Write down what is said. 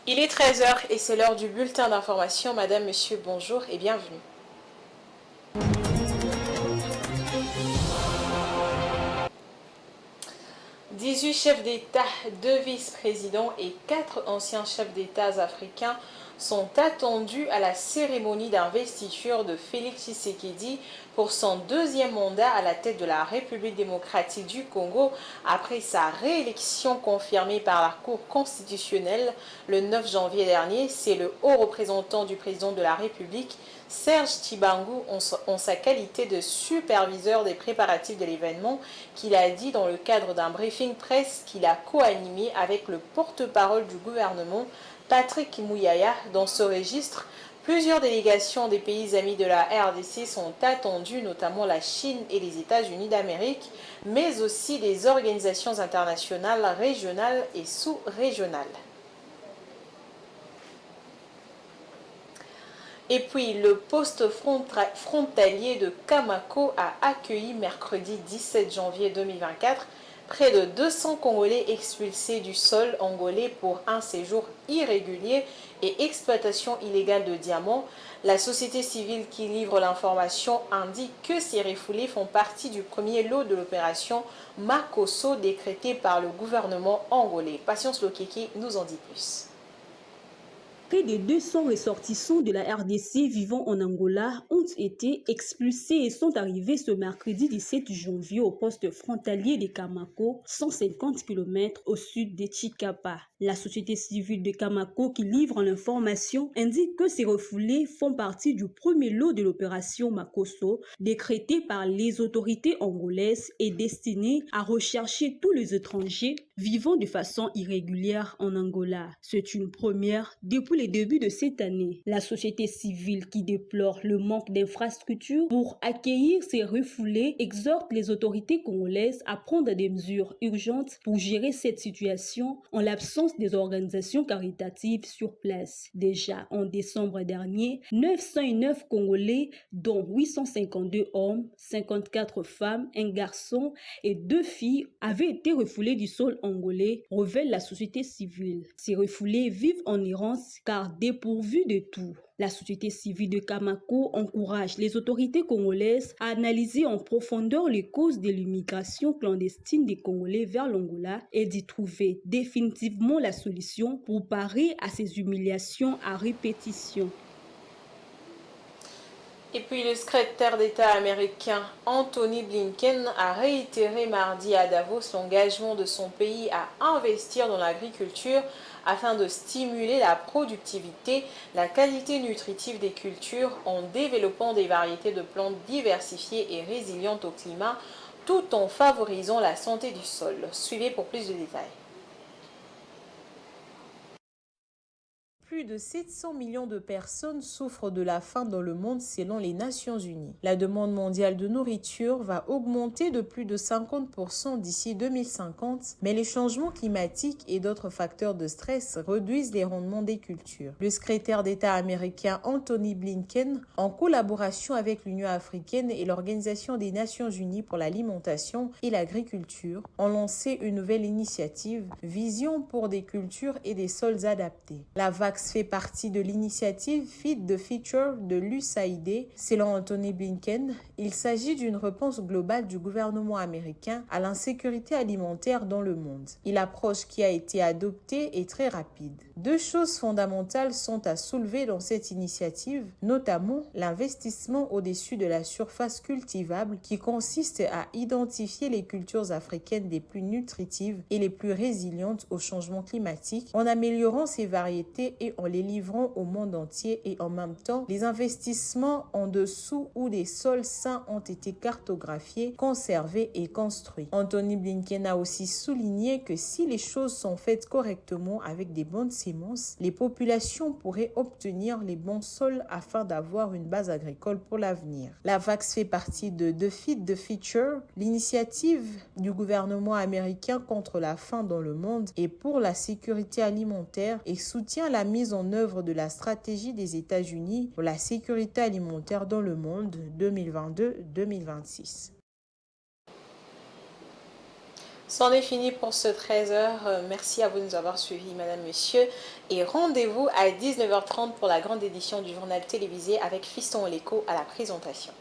Il est 13 heures et c'est l'heure du bulletin d'information. Madame, monsieur, bonjour et bienvenue. 18 chefs d'État, 2 vice-présidents et 4 anciens chefs d'État africains sont attendus à la cérémonie d'investiture de Félix Tshisekedi pour son deuxième mandat à la tête de la République démocratique du Congo après sa réélection confirmée par la Cour constitutionnelle le 9 janvier dernier. C'est le haut représentant du président de la République, Serge Tshibangu, en sa qualité de superviseur des préparatifs de l'événement, qu'il a dit dans le cadre d'un briefing presse qu'il a co-animé avec le porte-parole du gouvernement, Patrick Mouyaya. Dans ce registre, plusieurs délégations des pays amis de la RDC sont attendues, notamment la Chine et les États-Unis d'Amérique, mais aussi des organisations internationales, régionales et sous-régionales. Et puis, le poste frontalier de Kamako a accueilli mercredi 17 janvier 2024 près de 200 Congolais expulsés du sol angolais pour un séjour irrégulier et exploitation illégale de diamants. La société civile qui livre l'information indique que ces refoulés font partie du premier lot de l'opération Makoso décrétée par le gouvernement angolais. Patience Lokeke nous en dit plus. Près de 200 ressortissants de la RDC vivant en Angola ont été expulsés et sont arrivés ce mercredi 17 janvier au poste frontalier de Kamako, 150 km au sud de Chikapa. La société civile de Kamako qui livre l'information indique que ces refoulés font partie du premier lot de l'opération Makoso, décrétée par les autorités angolaises et destinée à rechercher tous les étrangers vivant de façon irrégulière en Angola. C'est une première depuis les débuts de cette année. La société civile qui déplore le manque d'infrastructures pour accueillir ces refoulés exhorte les autorités congolaises à prendre des mesures urgentes pour gérer cette situation en l'absence des organisations caritatives sur place. Déjà en décembre dernier, 909 Congolais, dont 852 hommes, 54 femmes, un garçon et 2 filles, avaient été refoulés du sol angolais, révèle la société civile. Ces refoulés vivent en errance car dépourvus de tout. La société civile de Kamako encourage les autorités congolaises à analyser en profondeur les causes de l'immigration clandestine des Congolais vers l'Angola et d'y trouver définitivement la solution pour parer à ces humiliations à répétition. Et puis le secrétaire d'État américain Anthony Blinken a réitéré mardi à Davos l'engagement de son pays à investir dans l'agriculture afin de stimuler la productivité, la qualité nutritive des cultures en développant des variétés de plantes diversifiées et résilientes au climat, tout en favorisant la santé du sol. Suivez pour plus de détails. Plus de 700 millions de personnes souffrent de la faim dans le monde selon les Nations Unies. La demande mondiale de nourriture va augmenter de plus de 50% d'ici 2050, mais les changements climatiques et d'autres facteurs de stress réduisent les rendements des cultures. Le secrétaire d'État américain Anthony Blinken, en collaboration avec l'Union africaine et l'Organisation des Nations Unies pour l'alimentation et l'agriculture, ont lancé une nouvelle initiative, Vision pour des cultures et des sols adaptés. La vague fait partie de l'initiative Feed the Future de l'USAID. Selon Anthony Blinken, il s'agit d'une réponse globale du gouvernement américain à l'insécurité alimentaire dans le monde. L'approche qui a été adoptée est très rapide. 2 choses fondamentales sont à soulever dans cette initiative, notamment l'investissement au-dessus de la surface cultivable qui consiste à identifier les cultures africaines les plus nutritives et les plus résilientes au changement climatique en améliorant ces variétés et en les livrant au monde entier, et en même temps, les investissements en dessous où des sols sains ont été cartographiés, conservés et construits. Anthony Blinken a aussi souligné que si les choses sont faites correctement avec des bonnes semences, les populations pourraient obtenir les bons sols afin d'avoir une base agricole pour l'avenir. La VAX fait partie de Feed the Future, l'initiative du gouvernement américain contre la faim dans le monde et pour la sécurité alimentaire, et soutient la mise en œuvre de la stratégie des États-Unis pour la sécurité alimentaire dans le monde 2022-2026. C'en est fini pour ce 13h. Merci à vous de nous avoir suivis, madame, monsieur. Et rendez-vous à 19h30 pour la grande édition du journal télévisé avec Fiston Oléco à la présentation.